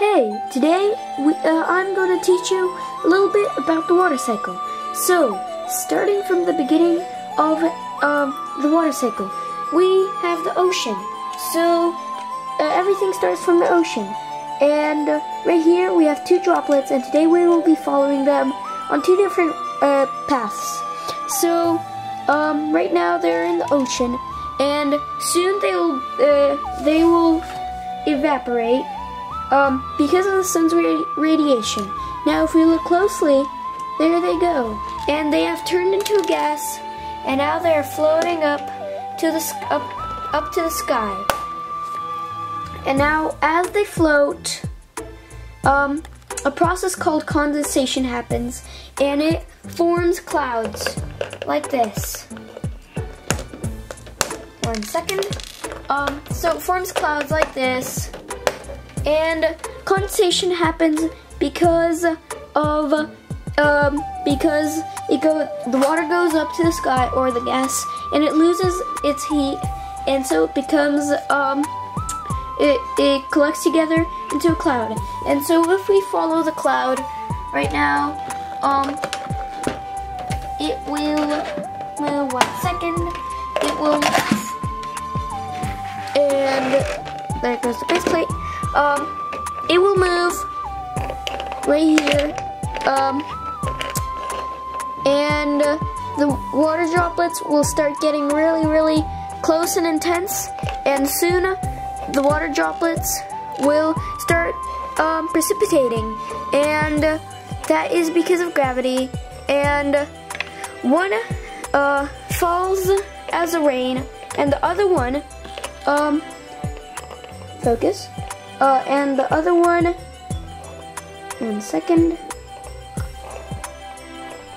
Okay, today I'm going to teach you a little bit about the water cycle. So, starting from the beginning of the water cycle, we have the ocean. So, everything starts from the ocean. And right here we have two droplets, and today we will be following them on two different paths. So, right now they're in the ocean, and soon they will evaporate because of the sun's radiation. Now if we look closely, there they go, and they have turned into a gas, and now they're floating up to the sky. And now as they float, a process called condensation happens, and it forms clouds like this. 1 second. So it forms clouds like this, and condensation happens because the water goes up to the sky, or the gas, and it loses its heat, and so it becomes it collects together into a cloud. And so if we follow the cloud right now, it will move. 1 second. It will, and there goes the base plate. It will move right here, and the water droplets will start getting really close and intense, and soon the water droplets will start precipitating, and that is because of gravity. And one falls as a rain, and the other one focus, and the other one, 1 second,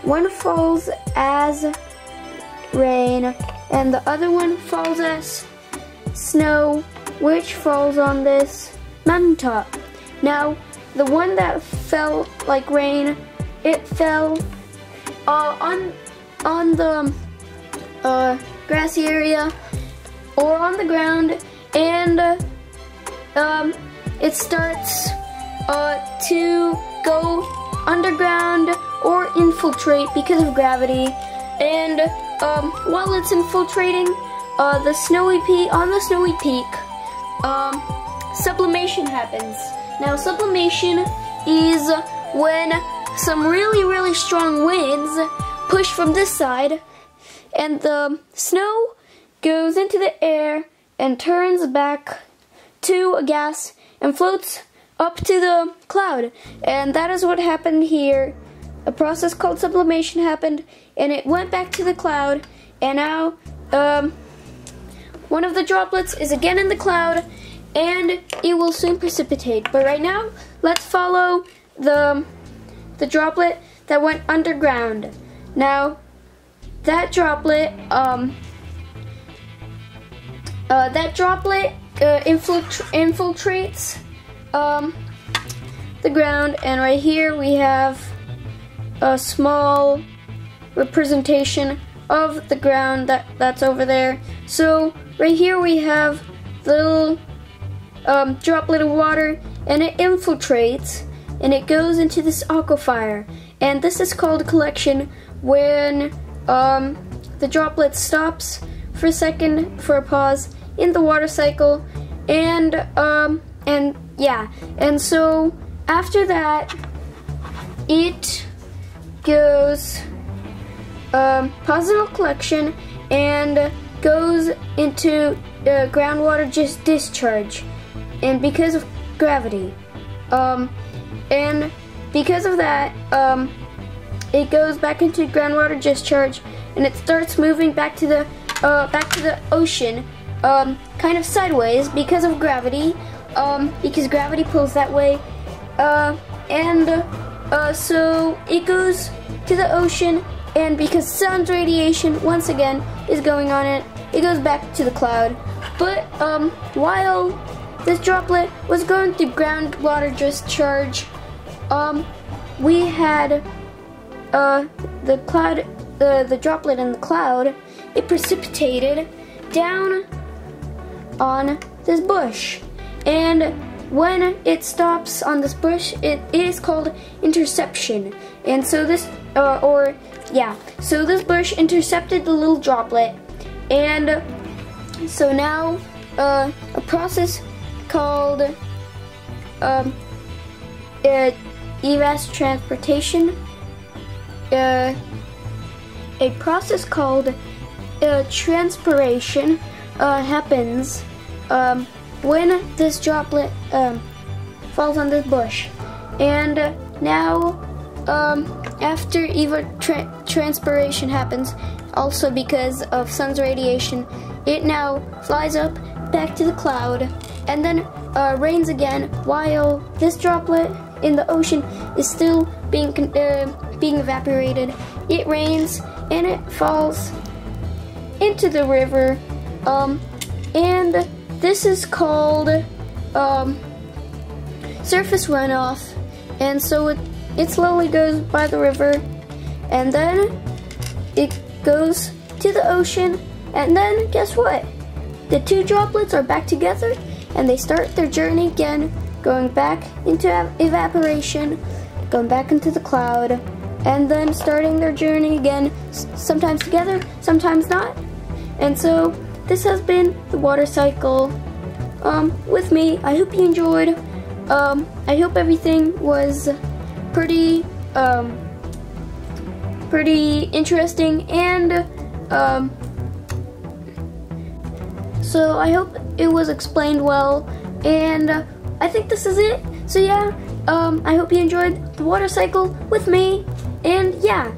one falls as rain, and the other one falls as snow, which falls on this mountaintop. Now, the one that fell like rain, it fell on the grassy area or on the ground, and it starts to go underground or infiltrate because of gravity. And while it's infiltrating the snowy peak, sublimation happens. Now, sublimation is when some really strong winds push from this side, and the snow goes into the air and turns back to a gas and floats up to the cloud. And that is what happened here. A process called sublimation happened, and it went back to the cloud, and now one of the droplets is again in the cloud, and it will soon precipitate. But right now, let's follow the droplet that went underground. Now, that droplet infiltrates the ground, and right here we have a small representation of the ground that's over there. So right here we have the little droplet of water, and it infiltrates, and it goes into this aquifer, and this is called collection, when the droplet stops for a second for a pause in the water cycle. And so after that, it goes positive collection and goes into groundwater discharge, and because of gravity, and because of that, it goes back into groundwater discharge, and it starts moving back to the ocean, kind of sideways because of gravity, because gravity pulls that way, so it goes to the ocean, and because sun's radiation once again is going on it, it goes back to the cloud. But while this droplet was going through groundwater discharge, we had the droplet in the cloud. It precipitated down on this bush, and when it stops on this bush, it is called interception. And so this, so this bush intercepted the little droplet, and so now a process called evastranspiration, a process called transpiration happens when this droplet falls on this bush. And now after evapotranspiration happens, also because of sun's radiation, it now flies up back to the cloud and then rains again, while this droplet in the ocean is still being evaporated. It rains and it falls into the river, and this is called surface runoff. And so it slowly goes by the river, and then it goes to the ocean, and then guess what? The two droplets are back together, and they start their journey again, going back into evaporation, going back into the cloud, and then starting their journey again, sometimes together, sometimes not. And so this has been the water cycle with me. I hope you enjoyed. I hope everything was pretty interesting, and so I hope it was explained well, and I think this is it. So yeah, I hope you enjoyed the water cycle with me, and yeah,